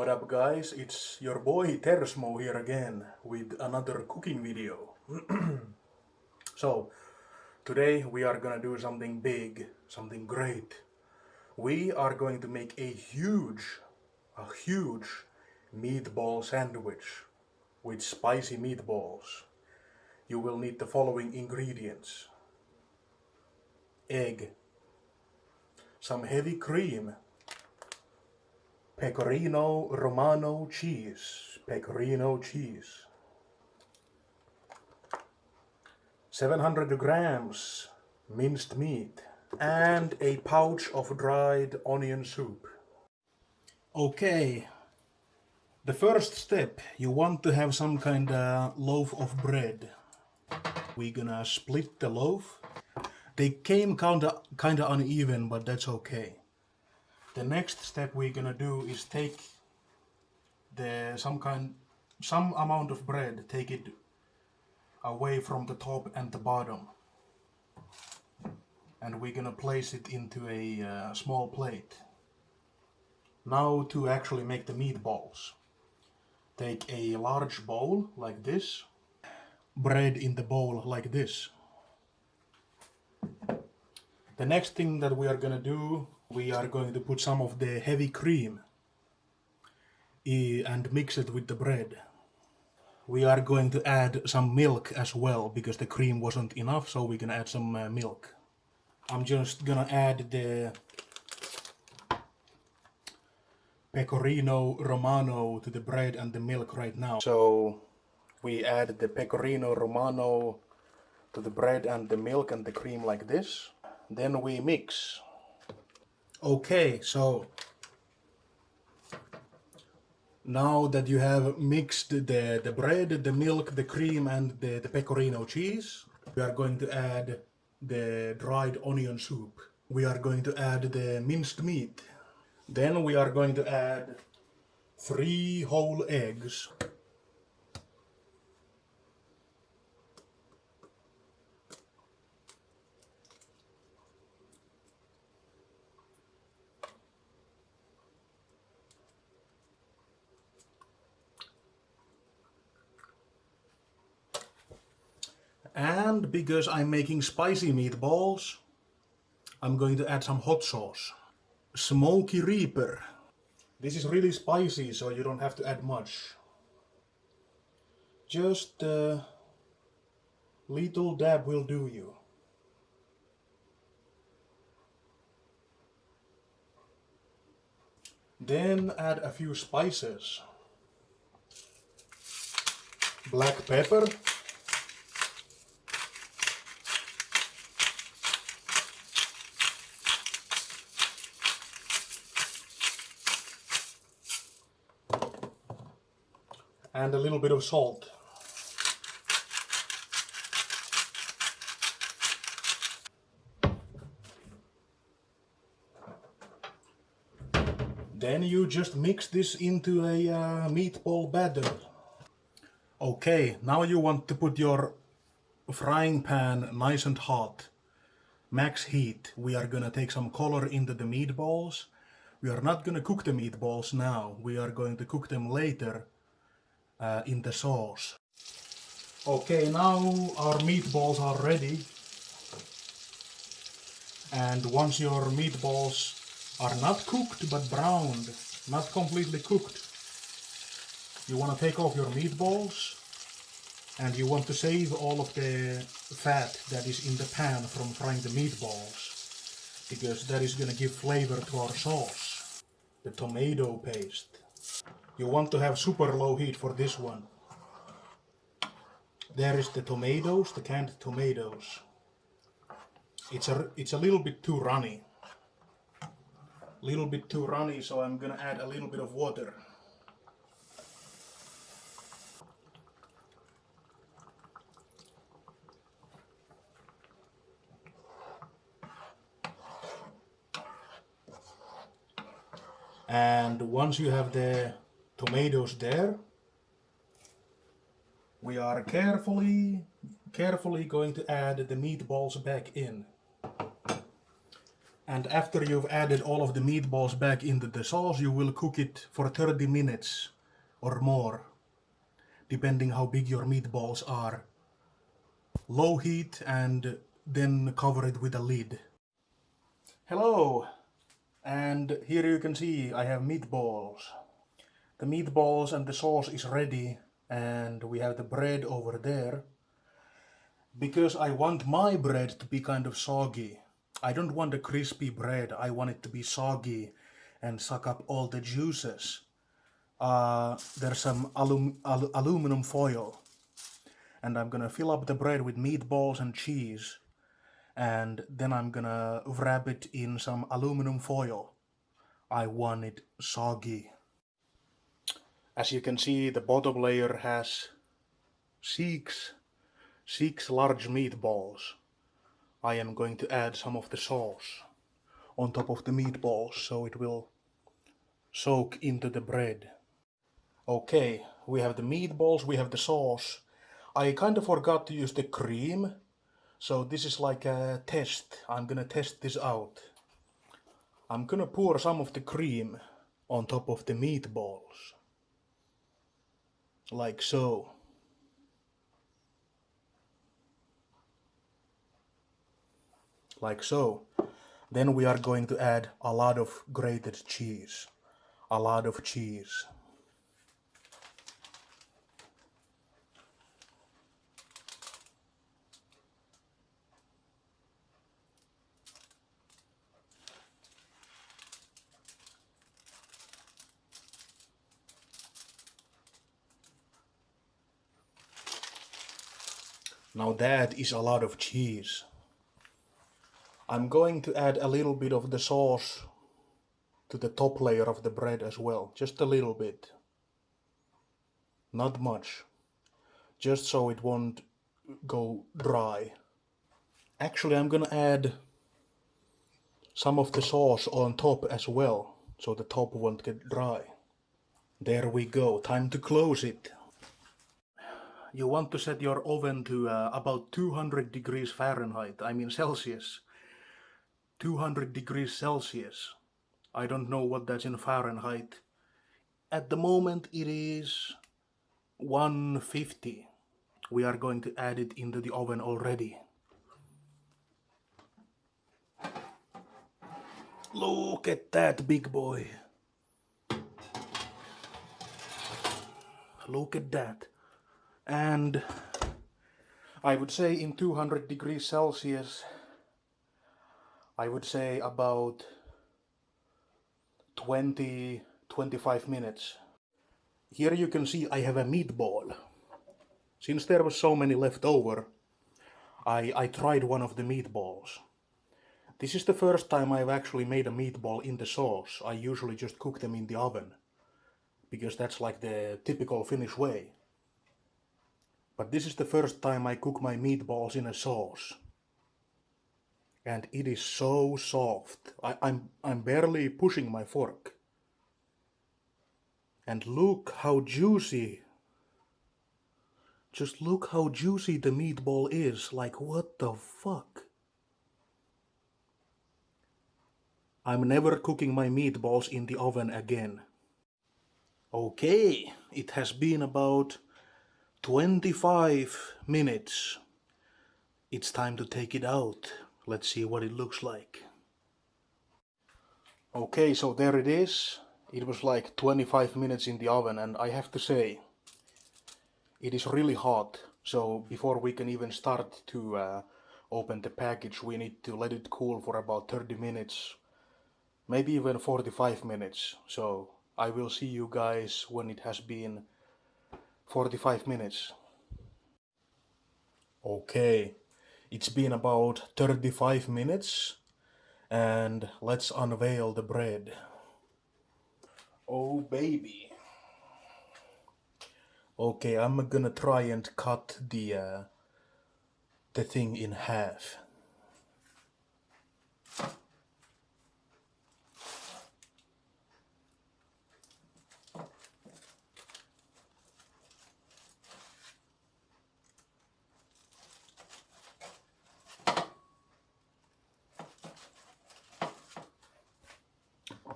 What up guys, it's your boy Tersmo here again with another cooking video. So, today we are gonna do something big, something great. We are going to make a huge meatball sandwich with spicy meatballs. You will need the following ingredients: egg, some heavy cream, pecorino romano cheese, 700 grams minced meat, and a pouch of dried onion soup. Okay, the first step, you want to have some kind of loaf of bread. We're gonna split the loaf. They came kinda uneven, but that's okay. The next step we're gonna do is take some amount of bread, take it away from the top and the bottom, and we're gonna place it into a small plate. Now to actually make the meatballs, take a large bowl like this, bread in the bowl like this. The next thing that we are gonna do, we are going to put some of the heavy cream and mix it with the bread. We are going to add some milk as well, because the cream wasn't enough, so we're gonna add some milk. I'm just gonna add the pecorino romano to the bread and the milk right now. So we add the pecorino romano to the bread and the milk and the cream like this. Then we mix. Okay, so now that you have mixed the bread, the milk, the cream and the pecorino cheese, we are going to add the dried onion soup. We are going to add the minced meat. Then we are going to add 3 whole eggs. And because I'm making spicy meatballs, I'm going to add some hot sauce. Smoky Reaper. This is really spicy, so you don't have to add much. Just a little dab will do you. Then add a few spices. Black pepper. And a little bit of salt. Then you just mix this into a meatball batter. Okay, now you want to put your frying pan nice and hot. Max heat. We are gonna take some color into the meatballs. We are not gonna cook the meatballs now. We are going to cook them later in the sauce. Okay, now our meatballs are ready. And once your meatballs are not cooked but browned, not completely cooked, you want to take off your meatballs and you want to save all of the fat that is in the pan from frying the meatballs, because that is going to give flavor to our sauce. The tomato paste. You want to have super low heat for this one. There is the tomatoes, the canned tomatoes. It's a little bit too runny. So I'm gonna add a little bit of water. And once you have the tomatoes there, we are carefully going to add the meatballs back in. And after you've added all of the meatballs back into the sauce, you will cook it for 30 minutes or more, depending how big your meatballs are. Low heat, and then cover it with a lid. Hello! And here you can see I have meatballs. The meatballs and the sauce is ready, and we have the bread over there. Because I want my bread to be kind of soggy. I don't want a crispy bread, I want it to be soggy and suck up all the juices. There's some aluminum foil, and I'm gonna fill up the bread with meatballs and cheese, and then I'm gonna wrap it in some aluminum foil. I want it soggy. As you can see, the bottom layer has six large meatballs. I am going to add some of the sauce on top of the meatballs so it will soak into the bread. Okay, we have the meatballs, we have the sauce. I kind of forgot to use the cream, so this is like a test. I'm gonna test this out. I'm gonna pour some of the cream on top of the meatballs. Like so. Like so. Then we are going to add a lot of grated cheese. A lot of cheese. Now that is a lot of cheese. I'm going to add a little bit of the sauce to the top layer of the bread as well. Just a little bit. Not much. Just so it won't go dry. Actually, I'm gonna add some of the sauce on top as well, so the top won't get dry. There we go. Time to close it. You want to set your oven to about 200 degrees Fahrenheit, I mean Celsius. 200 degrees Celsius. I don't know what that's in Fahrenheit. At the moment it is 150. We are going to add it into the oven already. Look at that big boy. Look at that. And I would say in 200 degrees Celsius, I would say about 20-25 minutes. Here you can see I have a meatball. Since there was so many left over, I tried one of the meatballs. This is the first time I've actually made a meatball in the sauce. I usually just cook them in the oven, because that's like the typical Finnish way. But this is the first time I cook my meatballs in a sauce. And it is so soft. I'm barely pushing my fork. And look how juicy. Just look how juicy the meatball is. Like, what the fuck? I'm never cooking my meatballs in the oven again. Okay, it has been about 25 minutes. It's time to take it out. Let's see what it looks like. Okay, so there it is. It was like 25 minutes in the oven, and I have to say, it is really hot. So before we can even start to open the package, we need to let it cool for about 30 minutes, maybe even 45 minutes. So I will see you guys when it has been 45 minutes. Okay, it's been about 35 minutes, and let's unveil the bread. Oh baby. Okay, I'm gonna try and cut the thing in half.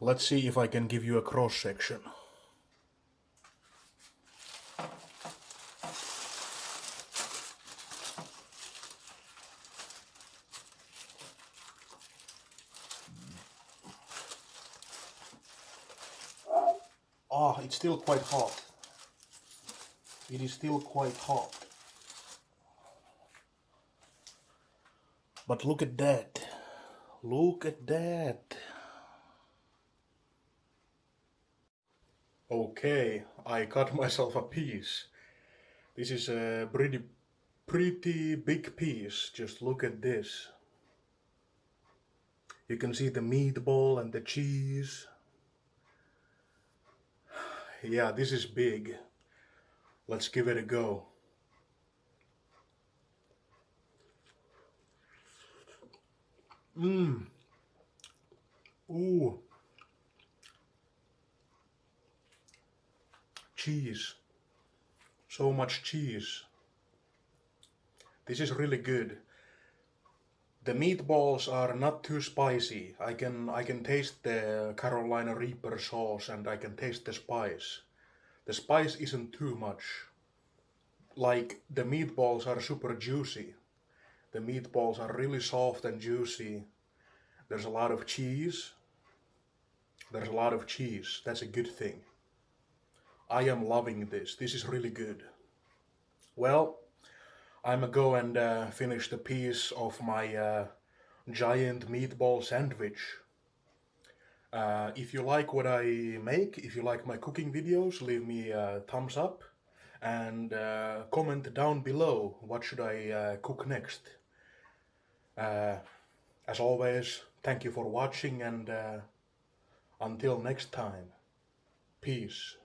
Let's see if I can give you a cross section. Ah, it's still quite hot. It is still quite hot. But look at that. Look at that. Okay, I cut myself a piece. This is a pretty big piece. Just look at this. You can see the meatball and the cheese. Yeah, this is big. Let's give it a go. Ooh. Cheese. So much cheese. This is really good. The meatballs are not too spicy. I can taste the Carolina Reaper sauce and I can taste the spice. The spice isn't too much. Like, the meatballs are super juicy. The meatballs are really soft and juicy. There's a lot of cheese. There's a lot of cheese. That's a good thing. I am loving this. This is really good. Well, I'ma go and finish the piece of my giant meatball sandwich. If you like what I make, if you like my cooking videos, leave me a thumbs up and comment down below what should I cook next. As always, thank you for watching and until next time, peace.